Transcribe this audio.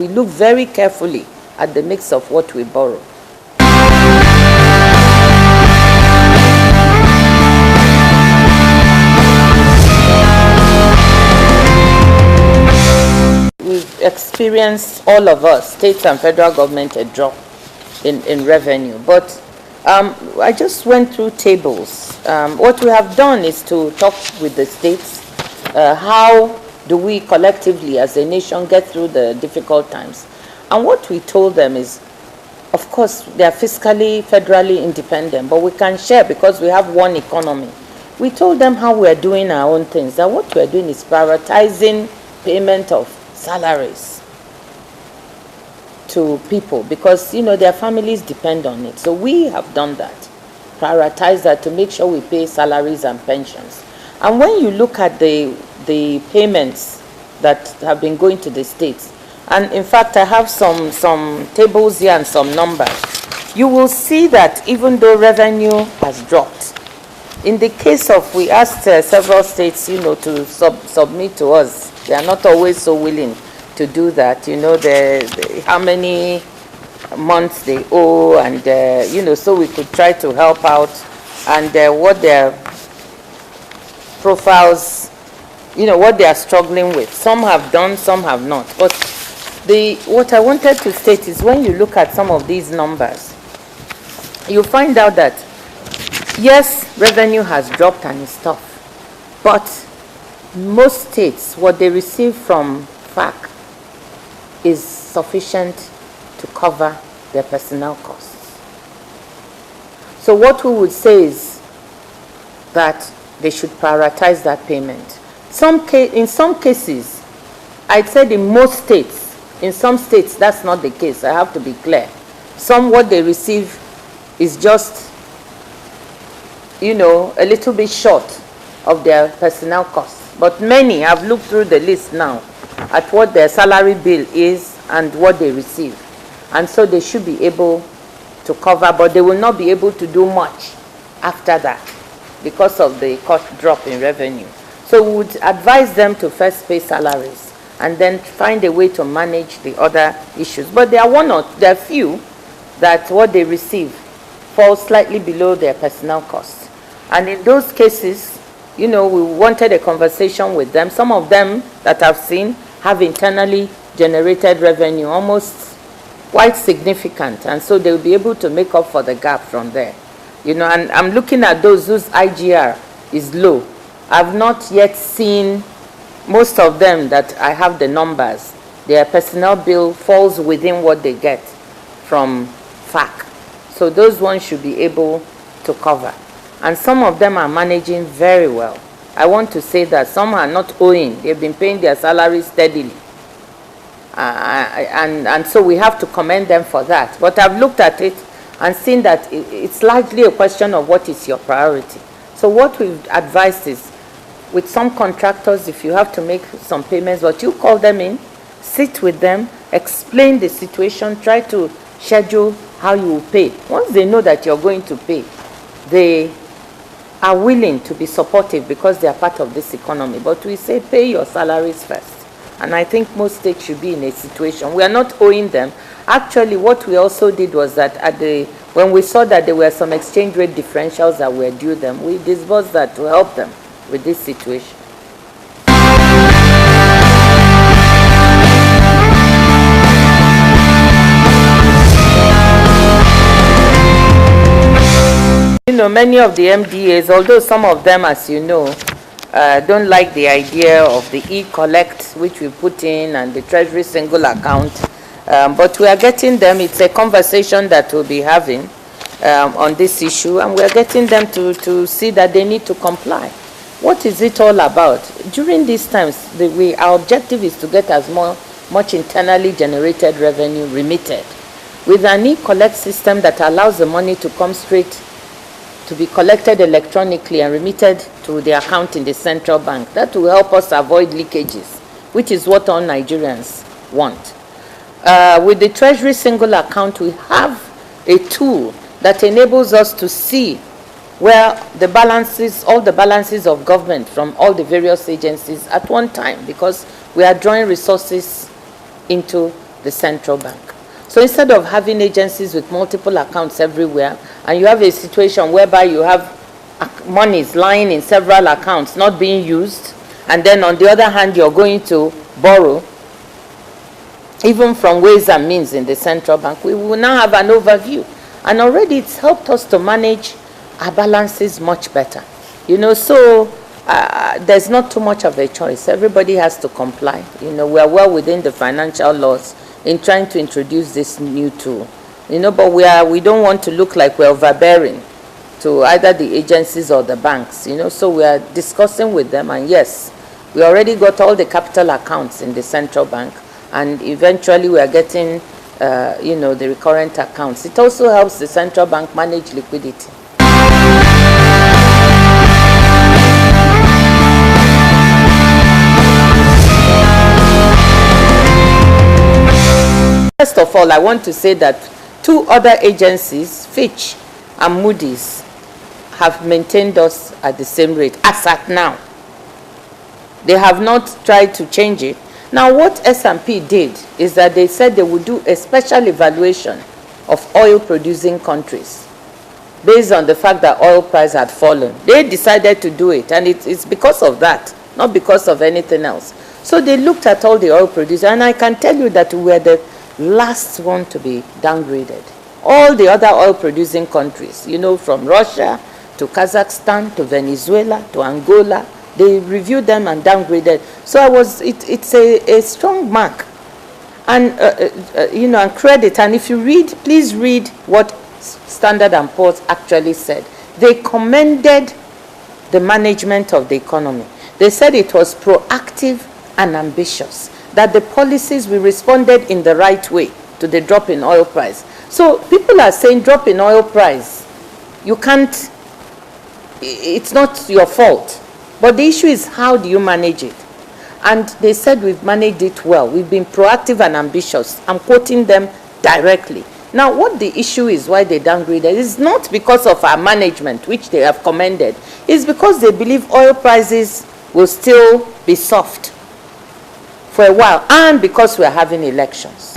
We look very carefully at the mix of what we borrow. We've experienced, all of us, states and federal government, a drop in revenue. But I just went through tables. What we have done is to talk with the states. How do we collectively as a nation get through the difficult times? And what we told them is, of course, they are fiscally, federally independent, but we can share because we have one economy. We told them how we are doing our own things, that what we are doing is prioritizing payment of salaries to people because, you know, their families depend on it. So we have done that, prioritize that to make sure we pay salaries and pensions. And when you look at the payments that have been going to the states, and in fact I have some tables here and some numbers, you will see that even though revenue has dropped, in the case of, we asked several states, you know, to submit to us. They are not always so willing to do that, you know, how many months they owe, and you know, so we could try to help out, and what their profiles, you know, what they are struggling with. Some have done, some have not. But what I wanted to state is, when you look at some of these numbers, you find out that yes, revenue has dropped and is tough, but most states, what they receive from FAC is sufficient to cover their personnel costs. So what we would say is that they should prioritize that payment. In some cases, I'd said in most states, in some states that's not the case, I have to be clear. Some, what they receive is just, you know, a little bit short of their personnel costs. But many have looked through the list now at what their salary bill is and what they receive. And so they should be able to cover, but they will not be able to do much after that because of the cost drop in revenue. So we would advise them to first pay salaries and then find a way to manage the other issues. But there are few that what they receive falls slightly below their personnel costs. And in those cases, you know, we wanted a conversation with them. Some of them that I've seen have internally generated revenue, almost quite significant, and so they'll be able to make up for the gap from there. You know, and I'm looking at those whose IGR is low. I've not yet seen most of them that I have the numbers. Their personnel bill falls within what they get from FAC. So those ones should be able to cover. And some of them are managing very well. I want to say that some are not owing. They've been paying their salaries steadily. And so we have to commend them for that. But I've looked at it and seen that it's largely a question of what is your priority. So what we've advised is, with some contractors, if you have to make some payments, but you call them in, sit with them, explain the situation, try to schedule how you will pay. Once they know that you're going to pay, they are willing to be supportive because they are part of this economy. But we say pay your salaries first. And I think most states should be in a situation. We are not owing them. Actually, what we also did was that when we saw that there were some exchange rate differentials that were due them, we disbursed that to help them with this situation. You know, many of the MDAs, although some of them, as you know, don't like the idea of the e-collect, which we put in, and the Treasury single account, but we are getting them. It's a conversation that we'll be having on this issue, and we are getting them to see that they need to comply. What is it all about? During these times, our objective is to get as much internally generated revenue remitted. With an e-collect system that allows the money to come straight, to be collected electronically and remitted to the account in the central bank, that will help us avoid leakages, which is what all Nigerians want. With the Treasury single account, we have a tool that enables us to see where the balances, all the balances of government from all the various agencies at one time, because we are drawing resources into the central bank. So instead of having agencies with multiple accounts everywhere, and you have a situation whereby you have monies lying in several accounts not being used, and then on the other hand you're going to borrow, even from ways and means in the central bank, we will now have an overview. And already it's helped us to manage our balances much better. You know, so there's not too much of a choice. Everybody has to comply. You know, we are well within the financial laws in trying to introduce this new tool. You know, but we don't want to look like we're overbearing to either the agencies or the banks. You know, so we are discussing with them, and yes, we already got all the capital accounts in the central bank, and eventually we are getting, you know, the recurrent accounts. It also helps the central bank manage liquidity. First of all, I want to say that 2 other agencies, Fitch and Moody's, have maintained us at the same rate as at now. They have not tried to change it. Now, what S&P did is that they said they would do a special evaluation of oil-producing countries based on the fact that oil price had fallen. They decided to do it, and it's because of that, not because of anything else. So they looked at all the oil producers, and I can tell you that we were the last one to be downgraded. All the other oil-producing countries, you know, from Russia to Kazakhstan to Venezuela to Angola, they reviewed them and downgraded. So it's a strong mark, and you know, and credit. And if you read, please read what Standard & Poor's actually said. They commended the management of the economy. They said it was proactive and ambitious, that the policies, we responded in the right way to the drop in oil price. So people are saying drop in oil price, you can't, it's not your fault. But the issue is, how do you manage it? And they said we've managed it well. We've been proactive and ambitious. I'm quoting them directly. Now, what the issue is, why they downgraded, is not because of our management, which they have commended. It's because they believe oil prices will still be soft for a while, and because we are having elections.